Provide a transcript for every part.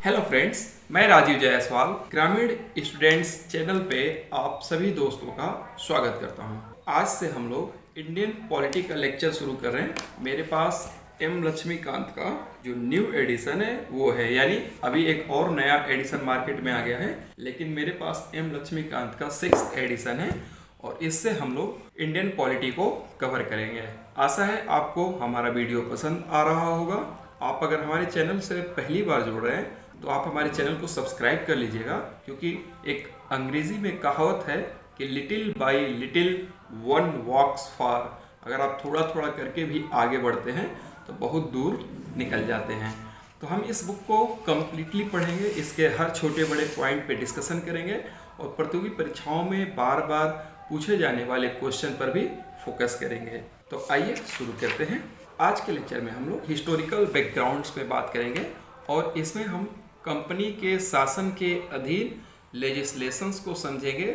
Hello friends, मैं राजीव जायसवाल ग्रामीण students channel पे आप सभी दोस्तों का स्वागत करता हूं। आज से हम लोग इंडियन पॉलिटी का लेक्चर शुरू कर रहे हैं। मेरे पास एम लक्ष्मीकांत का जो न्यू एडिशन है वो है, यानी अभी एक और नया एडिशन मार्केट में आ गया है, लेकिन मेरे पास एम लक्ष्मीकांत का 6th एडिशन है और इससे हम लोग इंडियन पॉलिटी को कवर करेंगे। आशा है आपको हमारा वीडियो पसंद आ रहा होगा। आप अगर हमारे चैनल से पहली बार जुड़ रहे हैं तो आप हमारे चैनल को सब्सक्राइब कर लीजिएगा, क्योंकि एक अंग्रेजी में कहावत है कि लिटिल बाय लिटिल वन वॉक्स फार। अगर आप थोड़ा थोड़ा करके भी आगे बढ़ते हैं तो बहुत दूर निकल जाते हैं। तो हम इस बुक को कम्प्लीटली पढ़ेंगे, इसके हर छोटे बड़े पॉइंट पे डिस्कशन करेंगे और प्रतियोगी परीक्षाओं में बार बार पूछे जाने वाले क्वेश्चन पर भी फोकस करेंगे। तो आइए शुरू करते हैं। आज के लेक्चर में हम लोग हिस्टोरिकल बैकग्राउंड्स पे बात करेंगे और इसमें हम कंपनी के शासन के अधीन लेजिस्लेशंस को समझेंगे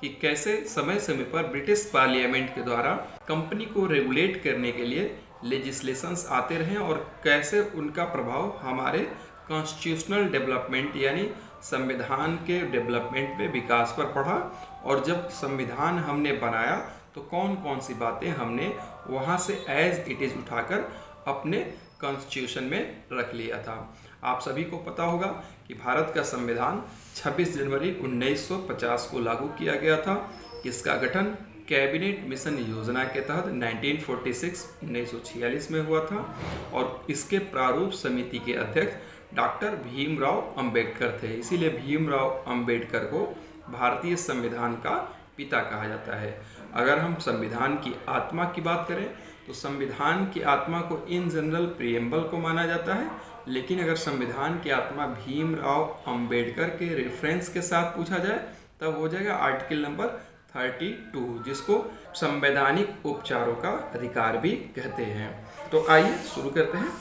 कि कैसे समय समय पर ब्रिटिश पार्लियामेंट के द्वारा कंपनी को रेगुलेट करने के लिए लेजिस्लेशंस आते रहे और कैसे उनका प्रभाव हमारे कॉन्स्टिट्यूशनल डेवलपमेंट यानी संविधान के डेवलपमेंट में विकास पर पड़ा। और जब संविधान हमने बनाया तो कौन कौन सी बातें हमने वहाँ से एज इट इज़ उठाकर अपने कॉन्स्टिट्यूशन में रख लिया था। आप सभी को पता होगा कि भारत का संविधान 26 जनवरी 1950 को लागू किया गया था। इसका गठन कैबिनेट मिशन योजना के तहत 1946 में हुआ था और इसके प्रारूप समिति के अध्यक्ष डॉक्टर भीमराव अंबेडकर थे। इसीलिए भीमराव अंबेडकर को भारतीय संविधान का पिता कहा जाता है। अगर हम संविधान की आत्मा की बात करें तो संविधान की आत्मा को इन जनरल प्रिएम्बल को माना जाता है, लेकिन अगर संविधान की आत्मा भीमराव अंबेडकर के रेफरेंस के साथ पूछा जाए तब हो जाएगा आर्टिकल नंबर 32, जिसको संवैधानिक उपचारों का अधिकार भी कहते हैं। तो आइए शुरू करते हैं।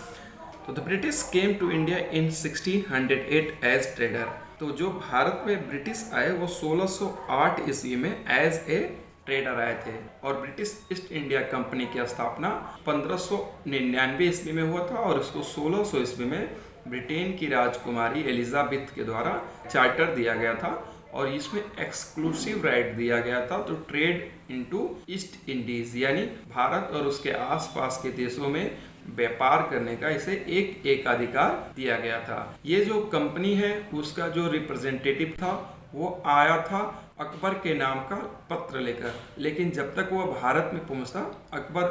तो the British came to India in 1608 as trader. तो जो भारत में ब्रिटिश आए वो 1608 ईस्वी में एज ए ट्रेडर आए थे और ब्रिटिश ईस्ट इंडिया कंपनी की स्थापना 1599 ईस्वी में हुआ था और इसको 1600 ईस्वी में ब्रिटेन की राजकुमारी एलिजाबेथ के द्वारा चार्टर दिया गया था और इसमें एक्सक्लूसिव राइट दिया गया था तो ट्रेड इनटू ईस्ट इंडीज, यानी भारत और उसके आसपास के देशों में व्यापार करने का इसे एक एकाधिकार दिया गया था। ये जो कंपनी है उसका जो रिप्रेजेंटेटिव था वो आया था अकबर के नाम का पत्र लेकर, लेकिन जब तक वह भारत में पहुंचता अकबर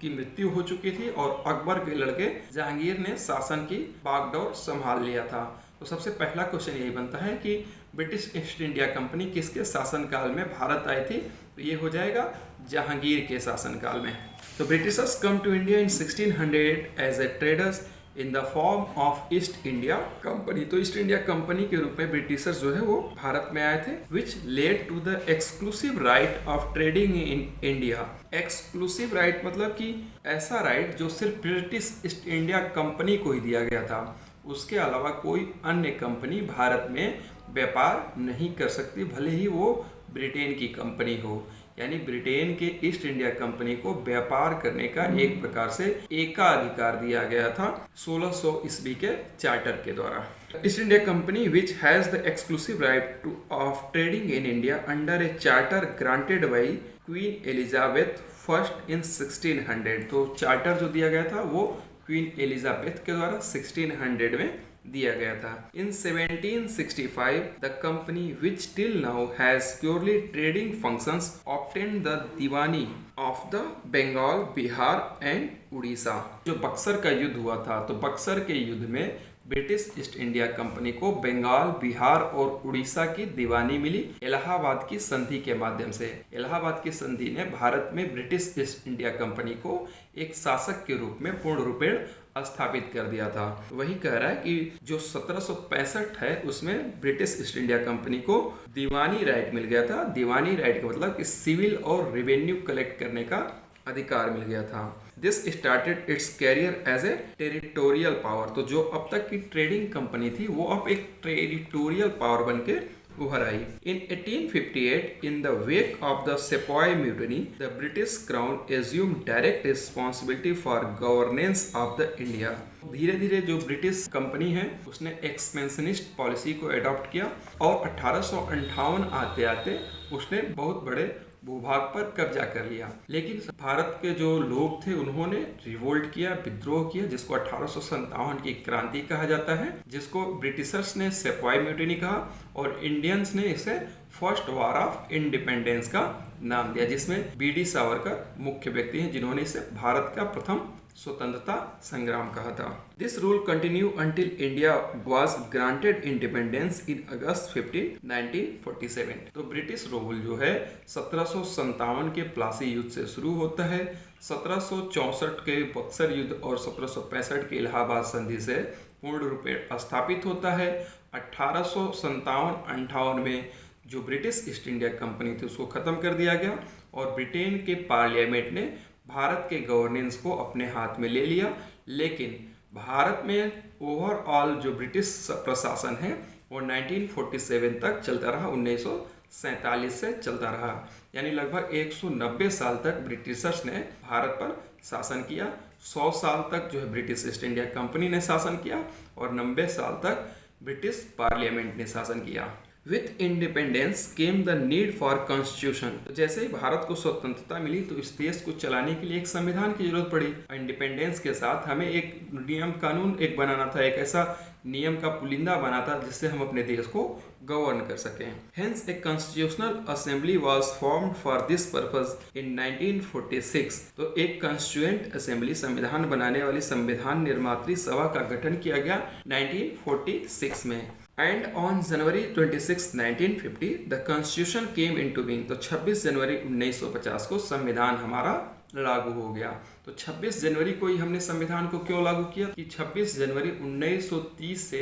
की मृत्यु हो चुकी थी और अकबर के लड़के जहांगीर ने शासन की बागडोर संभाल लिया था। तो सबसे पहला क्वेश्चन यही बनता है कि ब्रिटिश ईस्ट इंडिया कंपनी किसके शासनकाल में भारत आई थी? तो ये हो जाएगा जहांगीर के शासनकाल में। तो Britishers come to India in 1600 as a traders in the form of East India Company. तो ईस्ट इंडिया कंपनी के रूप में ब्रिटिशर्स जो है वो भारत में आए थे, which led to the exclusive right of trading in India. Exclusive right मतलब कि ऐसा राइट जो सिर्फ ब्रिटिश ईस्ट इंडिया कंपनी को ही दिया गया था, उसके अलावा कोई अन्य कंपनी भारत में व्यापार नहीं कर सकती, भले ही वो ब्रिटेन की कंपनी हो। यानी ब्रिटेन के ईस्ट इंडिया कंपनी को व्यापार करने का एक प्रकार से एकाधिकार दिया गया था 1600 ईस्वी के चार्टर के द्वारा। East India company which has the exclusive right two of trading in India under A charter granted by queen Elizabeth first in 1600। तो चार्टर जो दिया गया था वो क्वीन एलिजाबेथ के द्वारा 1600 में दिया गया था। In 1765, the company, which till now has purely trading functions, obtained the Deewani of the Bengal, Bihar and Orissa. जो बक्सर का युद्ध हुआ था तो बक्सर के युद्ध में ब्रिटिश ईस्ट इंडिया कंपनी को बंगाल, बिहार और उड़ीसा की दीवानी मिली इलाहाबाद की संधि के माध्यम से। इलाहाबाद की संधि ने भारत में ब्रिटिश ईस्ट इंडिया कंपनी को एक शासक के रूप में पूर्ण रूपेण स्थापित कर दिया था। वही कह रहा है कि जो 1765 है उसमें ब्रिटिश ईस्ट इंडिया कंपनी को दीवानी राइट मिल गया था। दीवानी राइट का मतलब कि सिविल और रेवेन्यू कलेक्ट करने का अधिकार मिल गया था। This started its career as a territorial power. तो जो अब तक की ट्रेडिंग कंपनी थी वो अब एक टेरिटोरियल पावर बन के उभर आई। In 1858 in the wake of the sepoy mutiny the British crown assume direct responsibility for governance of the India. धीरे धीरे जो ब्रिटिश कंपनी है उसने एक्सपेंशनिस्ट पॉलिसी को अडॉप्ट किया और 1858 आते आते उसने बहुत बड़े भूभाग पर कब्जा कर लिया। लेकिन भारत के जो लोग थे उन्होंने रिवोल्ट किया, विद्रोह किया, जिसको 1857 की क्रांति कहा जाता है, जिसको ब्रिटिशर्स ने सेपॉय म्यूटिनी कहा और इंडियंस ने इसे फर्स्ट वॉर ऑफ इंडिपेंडेंस का नाम दिया, जिसमें बी डी सावरकर मुख्य व्यक्ति हैं जिन्होंने इसे भारत का प्रथम स्वतंत्रता संग्राम कहा था। This rule continue until India was granted independence in August 15, 1947। तो ब्रिटिश रूल जो है 1757 के प्लासी युद्ध से शुरू होता है, 1764 के बक्सर युद्ध और 1765 के इलाहाबाद संधि से पूर्ण रूप में स्थापित होता है। 1857-58 में जो ब्रिटिश ईस्ट इंडिया कंपनी थी उसको खत्म कर दिया गया और ब्रिटेन के पार्लियामेंट ने भारत के गवर्नेंस को अपने हाथ में ले लिया। लेकिन भारत में ओवरऑल जो ब्रिटिश प्रशासन है वो 1947 तक चलता रहा, 1947 से चलता रहा, यानी लगभग 190 साल तक ब्रिटिशर्स ने भारत पर शासन किया। 100 साल तक जो है ब्रिटिश ईस्ट इंडिया कंपनी ने शासन किया और 90 साल तक ब्रिटिश पार्लियामेंट ने शासन किया। With independence came the need for constitution. जैसे ही भारत को स्वतंत्रता मिली तो इस देश को चलाने के लिए एक संविधान की जरूरत पड़ी। इंडिपेंडेंस के साथ हमें एक नियम कानून एक बनाना था, एक ऐसा नियम का पुलिंदा बना था जिससे हम अपने देश को गवर्न कर सकें। Hence a constitutional assembly was formed for this purpose in 1946। तो एक कॉन्स्टिट्यूएंट असेंबली, संविधान बनाने वाली संविधान निर्मात्री सभा का गठन किया गया 1946 में। And on January 26, 1950 the constitution came into being. तो 26 जनवरी 1950 को संविधान हमारा लागू हो गया। तो 26 जनवरी को ही हमने संविधान को क्यों लागू किया कि 26 जनवरी 1930 से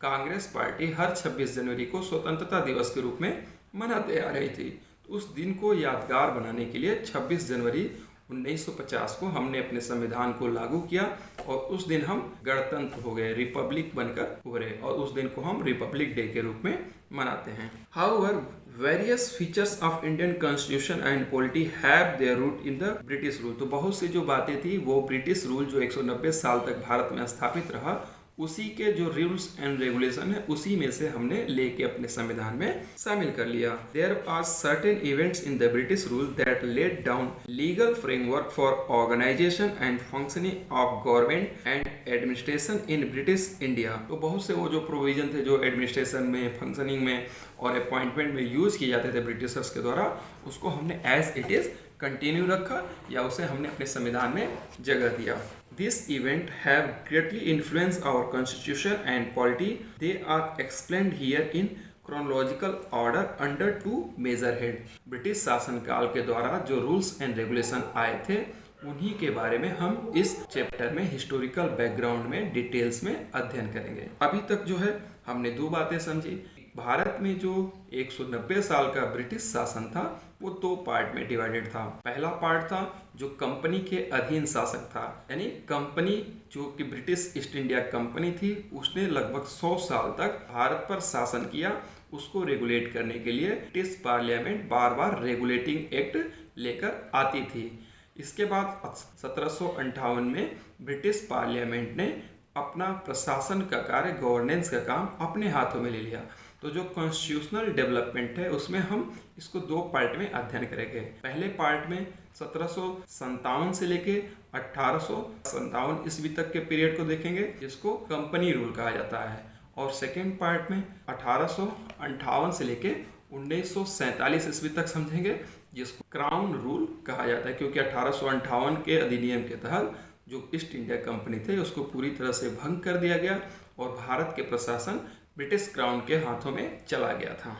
कांग्रेस पार्टी हर 26 जनवरी को स्वतंत्रता दिवस के रूप में मनाते आ रही थी। तो उस दिन को यादगार बनाने के लिए 26 जनवरी 1950 को हमने अपने संविधान को लागू किया और उस दिन हम गणतंत्र हो गए, रिपब्लिक बनकर उभरे और उस दिन को हम रिपब्लिक डे के रूप में मनाते हैं। However various features of Indian constitution and polity have their root in the British rule. तो बहुत सी जो बातें थी वो ब्रिटिश रूल जो 190 साल तक भारत में स्थापित रहा उसी के जो रूल्स एंड रेगुलेशन है उसी में से हमने लेके अपने संविधान में शामिल कर लिया। There are certain events in the British rule that led down legal framework for organisation and functioning of government and administration in British India. तो बहुत से वो जो प्रोविजन थे जो एडमिनिस्ट्रेशन में, फंक्शनिंग में और अपॉइंटमेंट में यूज किए जाते थे ब्रिटिशर्स के द्वारा, उसको हमने एज इट इज कंटिन्यू रखा या उसे हमने अपने संविधान में जगह दिया। This event have greatly influenced our constitution and polity. They are explained here in chronological order under two major head. British शासन काल के द्वारा जो रूल्स एंड रेगुलेशन आए थे उन्हीं के बारे में हम इस चैप्टर में हिस्टोरिकल बैकग्राउंड में डिटेल्स में अध्ययन करेंगे। अभी तक जो है हमने दो बातें समझी। भारत में जो 190 साल का ब्रिटिश शासन था वो दो पार्ट में डिवाइडेड था। पहला पार्ट था जो कंपनी के अधीन शासक था, यानी कंपनी जो कि ब्रिटिश ईस्ट इंडिया कंपनी थी उसने लगभग 100 साल तक भारत पर शासन किया। उसको रेगुलेट करने के लिए ब्रिटिश पार्लियामेंट बार बार रेगुलेटिंग एक्ट लेकर आती थी। इसके बाद 1758 में ब्रिटिश पार्लियामेंट ने अपना प्रशासन का कार्य, गवर्नेंस का काम अपने हाथों में ले लिया। तो जो कॉन्स्टिट्यूशनल डेवलपमेंट है उसमें हम इसको दो पार्ट में अध्ययन करेंगे। पहले पार्ट में 1757 से लेके 1857 ईस्वी तक के पीरियड को देखेंगे जिसको कंपनी रूल कहा जाता है, और सेकेंड पार्ट में 1858 से लेके 1947 ईस्वी तक समझेंगे जिसको क्राउन रूल कहा जाता है, क्योंकि 1858 के अधिनियम के तहत जो ईस्ट इंडिया कंपनी थे उसको पूरी तरह से भंग कर दिया गया और भारत के प्रशासन ब्रिटिश क्राउन के हाथों में चला गया था।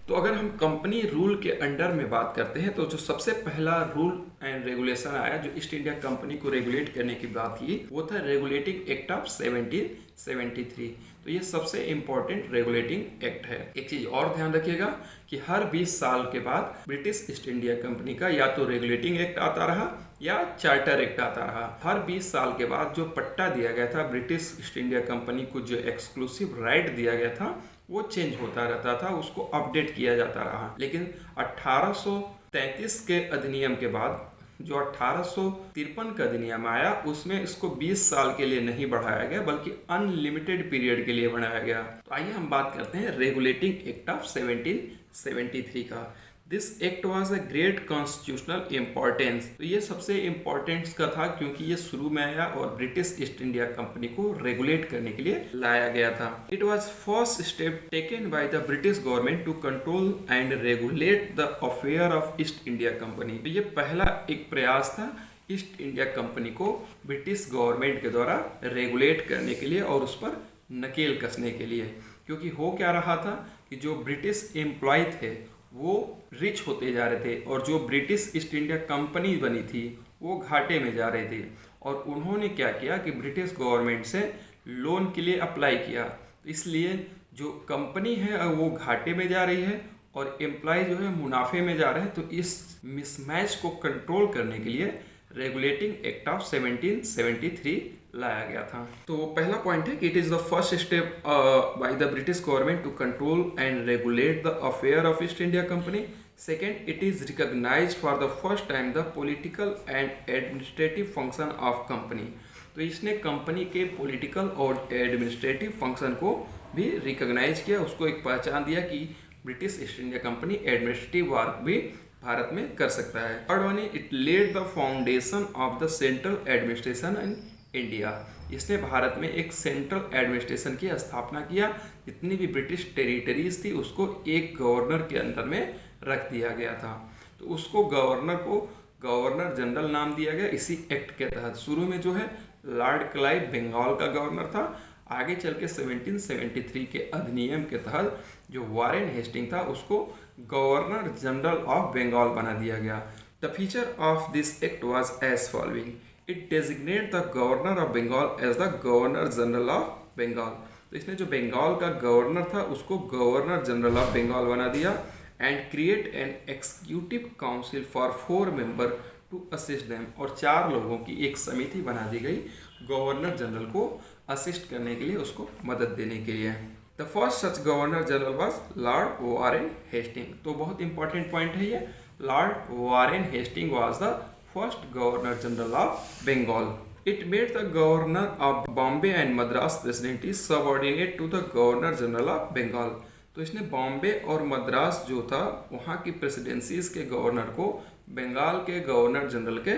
तो अगर हम कंपनी रूल के अंडर में बात करते हैं तो जो सबसे पहला रूल एंड रेगुलेशन आया जो ईस्ट इंडिया कंपनी को रेगुलेट करने की बात की वो था रेगुलेटिंग एक्ट ऑफ 1773। तो ये सबसे इम्पोर्टेंट रेगुलेटिंग एक्ट है। एक चीज और ध्यान रखिएगा कि हर 20 साल के बाद ब्रिटिश ईस्ट इंडिया कंपनी का या तो रेगुलेटिंग एक्ट आता रहा या चार्टर एक्ट आता रहा। हर 20 साल के बाद जो पट्टा दिया गया था ब्रिटिश ईस्ट इंडिया कंपनी को, जो एक्सक्लूसिव राइट दिया गया था, वो चेंज होता रहता था, उसको अपडेट किया जाता रहा। लेकिन 1833 के अधिनियम के बाद जो 1853 का अधिनियम आया, उसमें इसको 20 साल के लिए नहीं बढ़ाया गया बल्कि अनलिमिटेड पीरियड के लिए बढ़ाया गया। तो आइए हम बात करते हैं रेगुलेटिंग एक्ट ऑफ 1773 का। This act was a great constitutional importance. तो ये सबसे इम्पोर्टेंस का था क्योंकि ये शुरू में आया और ब्रिटिश ईस्ट इंडिया कंपनी को रेगुलेट करने के लिए लाया गया था। It was first step taken by the British government to control and regulate the affair of East India Company. तो ये पहला एक प्रयास था ईस्ट इंडिया कंपनी को ब्रिटिश गवर्नमेंट के द्वारा रेगुलेट करने के लिए और उस पर नकेल कसने के लिए। क्योंकि हो क्या रहा था कि जो ब्रिटिश एम्प्लॉय थे वो रिच होते जा रहे थे और जो ब्रिटिश ईस्ट इंडिया कंपनी बनी थी वो घाटे में जा रहे थे। और उन्होंने क्या किया कि ब्रिटिश गवर्नमेंट से लोन के लिए अप्लाई किया। तो इसलिए जो कंपनी है वो घाटे में जा रही है और एम्प्लॉय जो है मुनाफे में जा रहे हैं। तो इस मिसमैच को कंट्रोल करने के लिए रेगुलेटिंग एक्ट ऑफ 1773 लाया गया था। तो पहला पॉइंट है कि it is the first step by the British government to control and regulate the affair of East India Company. Second, it is recognised for the first time the political and administrative function of company. तो इसने company के political और administrative function को भी recognise किया, उसको एक पहचान दिया कि British East India Company administrative work भी भारत में कर सकता है। Third one, it laid the foundation of the central administration in India. इसने भारत में एक सेंट्रल एडमिनिस्ट्रेशन की स्थापना किया। जितनी भी ब्रिटिश टेरिटरीज थी उसको एक गवर्नर के अंदर में रख दिया गया था। तो उसको गवर्नर को गवर्नर जनरल नाम दिया गया इसी एक्ट के तहत। शुरू में जो है लॉर्ड क्लाइव बंगाल का गवर्नर था। आगे चल के 1773 के अधिनियम के तहत जो वारेन हेस्टिंग था उसको गवर्नर जनरल ऑफ बंगाल बना दिया गया। The feature of this act was as following. It designate the governor of Bengal as the governor general of Bengal. तो इसने जो बंगाल का गवर्नर था उसको गवर्नर जनरल ऑफ बंगाल बना दिया। And create an executive council for 4 member to assist them. और 4 लोगों की एक समिति बना दी गई गवर्नर जनरल को असिस्ट करने के लिए, उसको मदद देने के लिए। The first such governor general was Lord Warren Hasting. तो बहुत इंपॉर्टेंट पॉइंट है ये। Lord Warren Hasting was the first governor general of Bengal. It made the governor of Bombay and Madras presidency subordinate to the governor general of Bengal. तो इसने बॉम्बे और मद्रास जो था वहाँ की प्रेसिडेंसीज के गवर्नर को बंगाल के गवर्नर जनरल के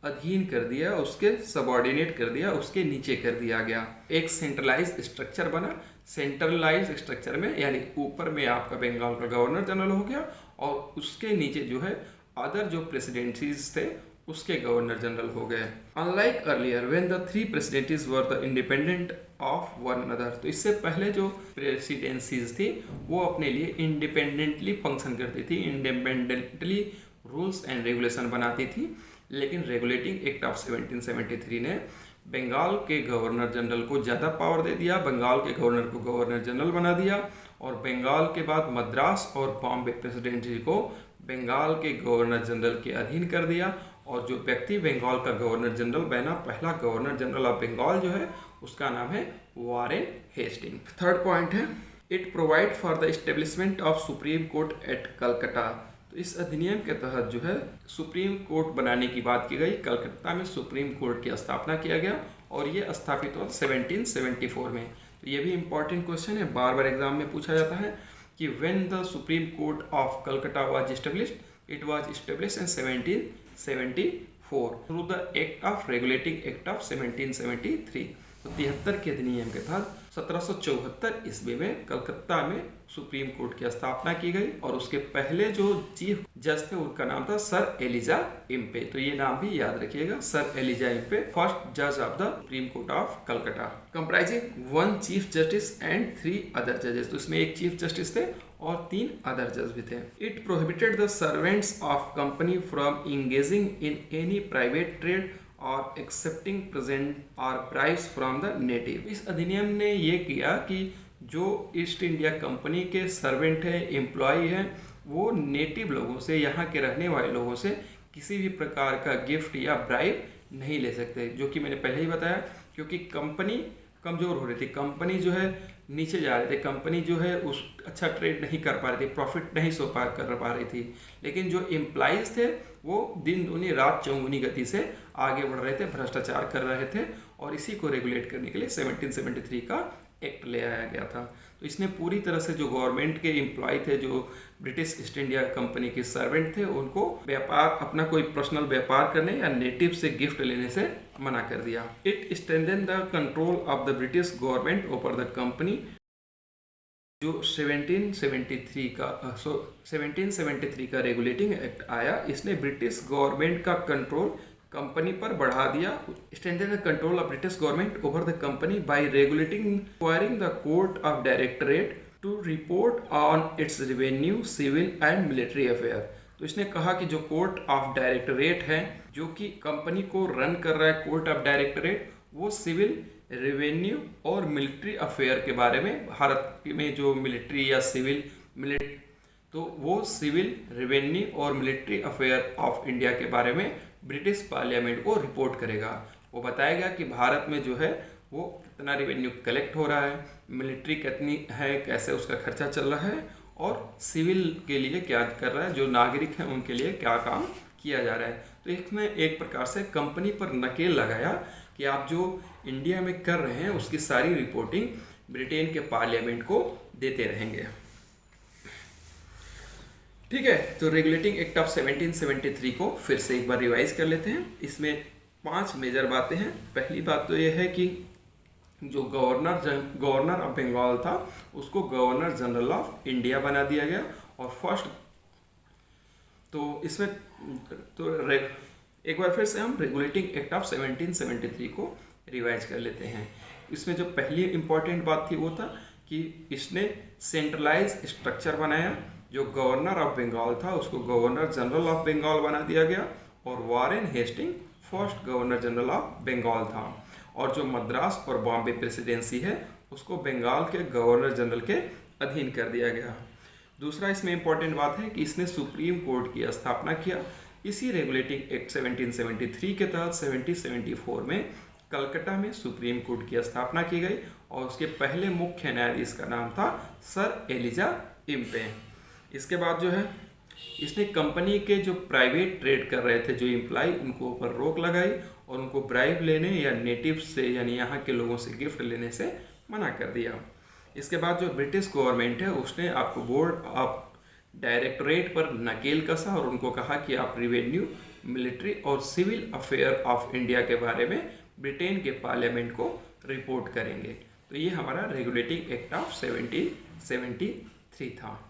अधीन कर दिया, उसके सबऑर्डिनेट कर दिया, उसके नीचे कर दिया गया। एक सेंट्रलाइज स्ट्रक्चर बना। सेंट्रलाइज स्ट्रक्चर में यानी ऊपर में आपका बंगाल का गवर्नर जनरल हो गया और उसके नीचे जो है अदर जो प्रेसिडेंसीज थे उसके गवर्नर जनरल हो गए। Unlike earlier when the 3 presidencies were the independent of one another. तो इससे पहले जो प्रेसिडेंसीज थी वो अपने लिए इंडिपेंडेंटली फंक्शन करती थी, इंडिपेंडेंटली रूल्स एंड रेगुलेशन बनाती थी। लेकिन रेगुलेटिंग एक्ट ऑफ 1773 ने बंगाल के गवर्नर जनरल को ज़्यादा पावर दे दिया, बंगाल के गवर्नर को गवर्नर जनरल बना दिया और बंगाल के बाद मद्रास और बॉम्बे प्रेसिडेंसी को बंगाल के गवर्नर जनरल के अधीन कर दिया। और जो व्यक्ति बंगाल का गवर्नर जनरल बना, पहला गवर्नर जनरल ऑफ बंगाल जो है उसका नाम है वारेन हेस्टिंग। थर्ड पॉइंट है it provide for the establishment of supreme court at Calcutta. तो इस अधिनियम के तहत जो है सुप्रीम कोर्ट बनाने की बात की गई। कलकत्ता में सुप्रीम कोर्ट की स्थापना किया गया और ये स्थापित हुआ 1774 में। तो ये भी इंपॉर्टेंट क्वेश्चन है, बार बार एग्जाम में पूछा जाता है कि when the supreme court of Calcutta was established, it was established in 1774 through the act of regulating act of 1773। तो 73 के अधिनियम के तहत 1774 ईस्वी में कलकत्ता में सुप्रीम कोर्ट की स्थापना की गई और उसके पहले जो चीफ जज थे उनका नाम था सर एलिजा इम्पे। तो ये नाम भी याद रखिएगा, सर एलिजा इम्पे, फर्स्ट जज of the supreme court of Calcutta, comprising 1 chief justice and 3 other जजेस। तो इसमें एक चीफ जस्टिस थे और 3 अदर जज भी थे। It prohibited the servants of company from engaging in any private trade और एक्सेप्टिंग प्रेजेंट और ब्राइब्स फ्रॉम द नेटिव। इस अधिनियम ने ये किया कि जो ईस्ट इंडिया कंपनी के सर्वेंट है, एम्प्लॉय हैं, वो नेटिव लोगों से, यहाँ के रहने वाले लोगों से किसी भी प्रकार का गिफ्ट या ब्राइब नहीं ले सकते, जो कि मैंने पहले ही बताया, क्योंकि कंपनी कमज़ोर हो रही थी, कंपनी जो है नीचे जा रही थी, कंपनी जो है उस अच्छा ट्रेड नहीं कर पा रही थी, प्रॉफिट नहीं कर पा रही थी। लेकिन जो एम्प्लॉइज़ थे वो दिन दूनी रात चौगुनी गति से आगे बढ़ रहे थे, भ्रष्टाचार कर रहे थे, और इसी को रेगुलेट करने के लिए 1773 का एक्ट ले आया गया था। तो इसने पूरी तरह से जो गवर्नमेंट के एम्प्लॉय थे, जो ब्रिटिश ईस्ट इंडिया कंपनी के सर्वेंट थे, उनको व्यापार, अपना कोई पर्सनल व्यापार करने या नेटिव से गिफ्ट लेने से मना कर दिया। It strengthen the control of the British government over the company. जो 1773 का रेगुलेटिंग एक्ट आया, इसने ब्रिटिश गवर्नमेंट का कंट्रोल कंपनी पर बढ़ा दिया। Strengthen the control of British government over the company by regulating, requiring the court of directorate to report on its revenue, civil and military affair. तो इसने कहा कि जो कोर्ट ऑफ डायरेक्टरेट है, जो कि कंपनी को रन कर रहा है, कोर्ट ऑफ डायरेक्टरेट, वो सिविल, रेवेन्यू और मिलिट्री अफेयर के बारे में, भारत में जो मिलिट्री या सिविल तो वो सिविल, रेवेन्यू और मिलिट्री अफेयर ऑफ इंडिया के बारे में ब्रिटिश पार्लियामेंट को रिपोर्ट करेगा। वो बताएगा कि भारत में जो है वो कितना रेवेन्यू कलेक्ट हो रहा है, मिलिट्री कितनी है, कैसे उसका खर्चा चल रहा है, और सिविल के लिए क्या कर रहा है, जो नागरिक हैं उनके लिए क्या काम किया जा रहा है। तो इसमें एक प्रकार से कंपनी पर नकेल लगाया कि आप जो इंडिया में कर रहे हैं उसकी सारी रिपोर्टिंग ब्रिटेन के पार्लियामेंट को देते रहेंगे। ठीक है, तो रेगुलेटिंग एक्ट ऑफ 1773 को फिर से एक बार रिवाइज कर लेते हैं। इसमें 5 मेजर बातें हैं। पहली बात तो यह है कि जो गवर्नर ऑफ बंगाल था उसको गवर्नर जनरल ऑफ इंडिया बना दिया गया। और फर्स्ट तो इसमें तो एक बार फिर से हम रेगुलेटिंग एक्ट ऑफ 1773 को रिवाइज कर लेते हैं। इसमें जो पहली इंपॉर्टेंट बात थी वो था कि इसने सेंट्रलाइज स्ट्रक्चर बनाया। जो गवर्नर ऑफ बंगाल था उसको गवर्नर जनरल ऑफ बंगाल बना दिया गया, और Warren Hasting first governor general of Bengal था। और जो मद्रास और बॉम्बे प्रेसिडेंसी है उसको बंगाल के गवर्नर जनरल के अधीन कर दिया गया। दूसरा इसमें इंपॉर्टेंट बात है कि इसने सुप्रीम कोर्ट की स्थापना किया। इसी रेगुलेटिंग एक्ट 1773 के तहत 1774 में कलकत्ता में सुप्रीम कोर्ट की स्थापना की गई, और उसके पहले मुख्य न्यायाधीश का नाम था सर एलिजा इम्पे। इसके बाद जो है इसने कंपनी के जो प्राइवेट ट्रेड कर रहे थे जो एम्प्लॉय, उनको ऊपर रोक लगाई और उनको ब्राइब लेने या नेटिव से, यानी यहाँ के लोगों से गिफ्ट लेने से मना कर दिया। इसके बाद जो ब्रिटिश गवर्नमेंट है उसने आपको बोर्ड ऑफ डायरेक्टरेट पर नकेल कसा और उनको कहा कि आप रेवेन्यू, मिलिट्री और सिविल अफेयर ऑफ इंडिया के बारे में ब्रिटेन के पार्लियामेंट को रिपोर्ट करेंगे। तो ये हमारा रेगुलेटिंग एक्ट ऑफ 1773 था।